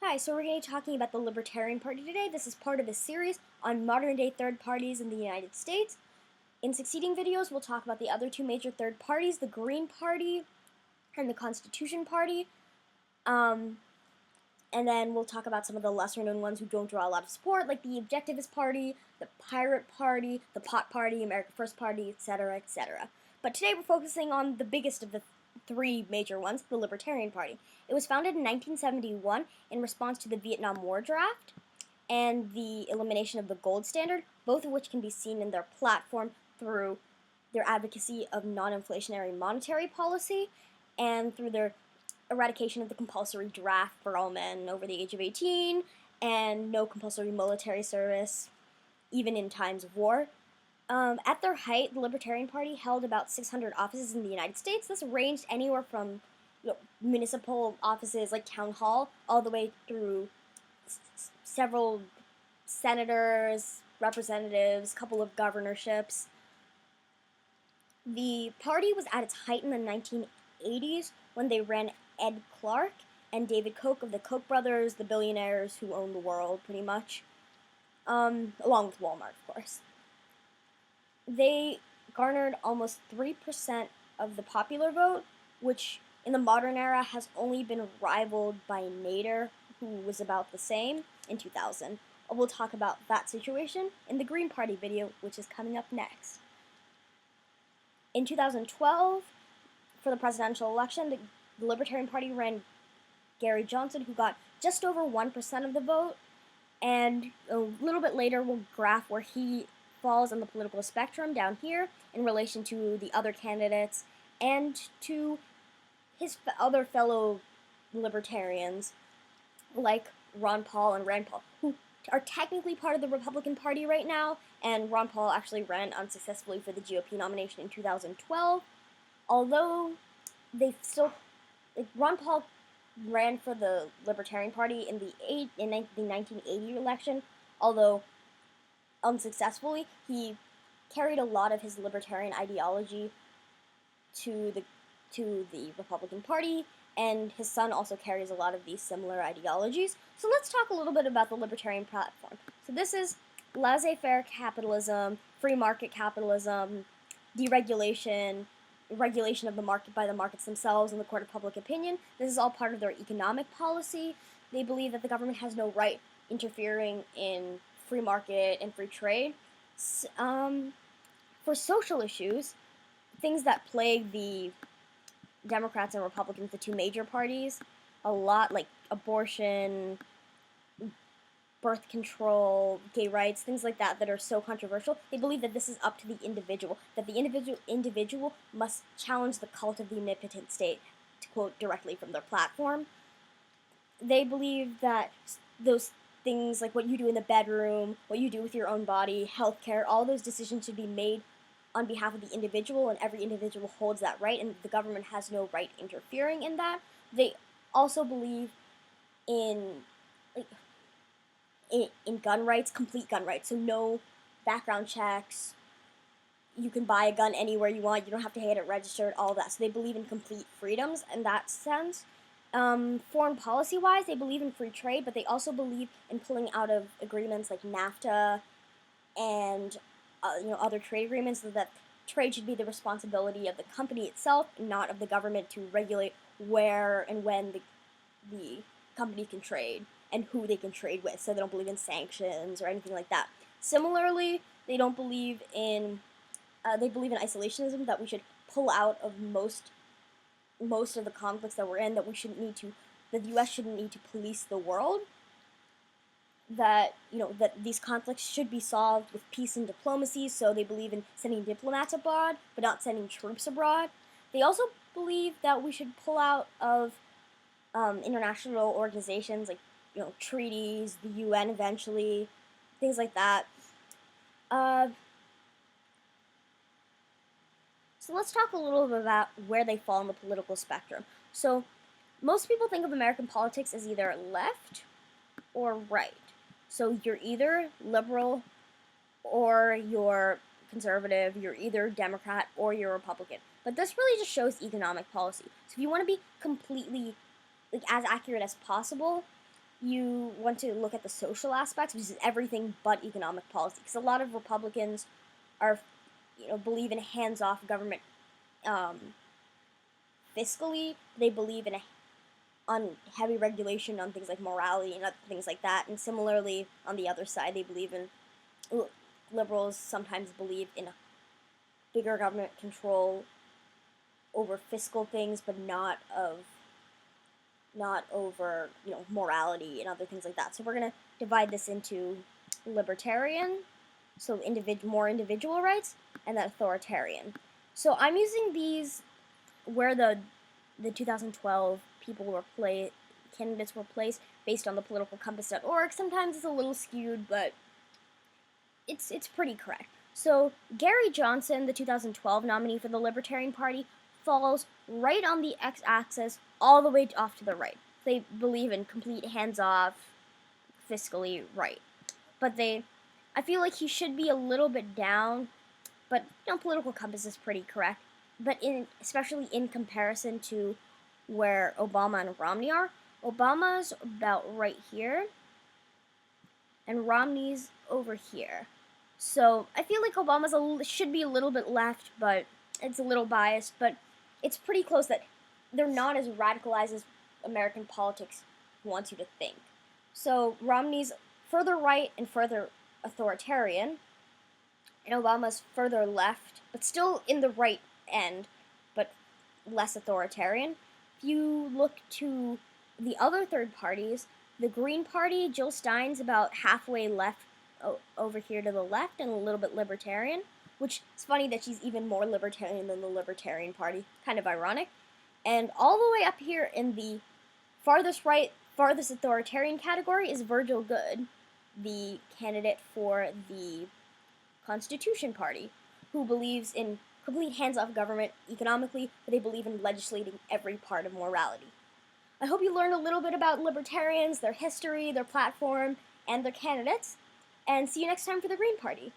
Hi, so we're going to be talking about the Libertarian Party today. This is part of a series on modern-day third parties in the United States. In succeeding videos, we'll talk about the other two major third parties, the Green Party and the Constitution Party. And then we'll talk about some of the lesser-known ones who don't draw a lot of support, like the Objectivist Party, the Pirate Party, the Pot Party, America First Party, etc., etc. But today we're focusing on the biggest of the three major ones, the Libertarian Party. It was founded in 1971 in response to the Vietnam War draft and the elimination of the gold standard, both of which can be seen in their platform through their advocacy of non-inflationary monetary policy and through their eradication of the compulsory draft for all men over the age of 18 and no compulsory military service, even in times of war. At their height, the Libertarian Party held about 600 offices in the United States. This ranged anywhere from municipal offices like town hall all the way through several senators, representatives, a couple of governorships. The party was at its height in the 1980s when they ran Ed Clark and David Koch of the Koch brothers, the billionaires who own the world pretty much, along with Walmart, of course. They garnered almost 3% of the popular vote, which in the modern era has only been rivaled by Nader, who was about the same in 2000. We'll talk about that situation in the Green Party video, which is coming up next. In 2012, for the presidential election, the Libertarian Party ran Gary Johnson, who got just over 1% of the vote, and a little bit later we'll graph where he falls on the political spectrum down here in relation to the other candidates and to his other fellow libertarians like Ron Paul and Rand Paul, who are technically part of the Republican Party right now, and Ron Paul actually ran unsuccessfully for the GOP nomination in 2012, although they still, Ron Paul ran for the Libertarian Party in the 1980 election, although unsuccessfully. He carried a lot of his libertarian ideology to the Republican Party, and his son also carries a lot of these similar ideologies. So let's talk a little bit about the libertarian platform. So this is laissez-faire capitalism, free market capitalism, deregulation, regulation of the market by the markets themselves and the court of public opinion. This is all part of their economic policy. They believe that the government has no right interfering in free market and free trade. For social issues, things that plague the Democrats and Republicans, the two major parties, a lot, like abortion, birth control, gay rights, things like that are so controversial, they believe that this is up to the individual, that the individual must challenge the cult of the omnipotent state, to quote directly from their platform. They believe that those things like what you do in the bedroom, what you do with your own body, healthcare, all those decisions should be made on behalf of the individual, and every individual holds that right, and the government has no right interfering in that. They also believe in gun rights, complete gun rights, so no background checks. You can buy a gun anywhere you want. You don't have to get it registered, all that. So they believe in complete freedoms in that sense. Foreign policy-wise, they believe in free trade, but they also believe in pulling out of agreements like NAFTA and other trade agreements, so that trade should be the responsibility of the company itself, not of the government to regulate where and when the company can trade and who they can trade with. So they don't believe in sanctions or anything like that. Similarly, they don't believe in they believe in isolationism, that we should pull out of most of the conflicts that we're in, that the U.S. shouldn't need to police the world, that that these conflicts should be solved with peace and diplomacy. So they believe in sending diplomats abroad, but not sending troops abroad. They also believe that we should pull out of international organizations like treaties, the UN eventually, things like that. So let's talk a little bit about where they fall on the political spectrum. So most people think of American politics as either left or right. So you're either liberal or you're conservative, you're either Democrat or you're Republican. But this really just shows economic policy. So if you want to be completely as accurate as possible, you want to look at the social aspects, which is everything but economic policy. Because a lot of Republicans are, believe in hands-off government fiscally. They believe on heavy regulation on things like morality and other things like that. And similarly, on the other side, they believe in liberals sometimes believe in bigger government control over fiscal things, but not over morality and other things like that. So we're gonna divide this into libertarian, so more individual rights, and then authoritarian. So I'm using these where the 2012 candidates were placed based on the politicalcompass.org. Sometimes it's a little skewed, but it's pretty correct. So Gary Johnson, the 2012 nominee for the Libertarian Party, falls right on the x-axis all the way off to the right. They believe in complete hands-off, fiscally right. But I feel like he should be a little bit down, but political compass is pretty correct. But especially in comparison to where Obama and Romney are, Obama's about right here, and Romney's over here. So I feel like Obama's should be a little bit left, but it's a little biased. But it's pretty close that they're not as radicalized as American politics wants you to think. So Romney's further right and further authoritarian, and Obama's further left, but still in the right end, but less authoritarian. If you look to the other third parties, the Green Party, Jill Stein's about halfway left over here to the left and a little bit libertarian, which is funny that she's even more libertarian than the Libertarian Party. Kind of ironic. And all the way up here in the farthest right, farthest authoritarian category is Virgil Goode, the candidate for the Constitution Party, who believes in complete hands-off government economically, but they believe in legislating every part of morality. I hope you learned a little bit about libertarians, their history, their platform, and their candidates, and see you next time for the Green Party.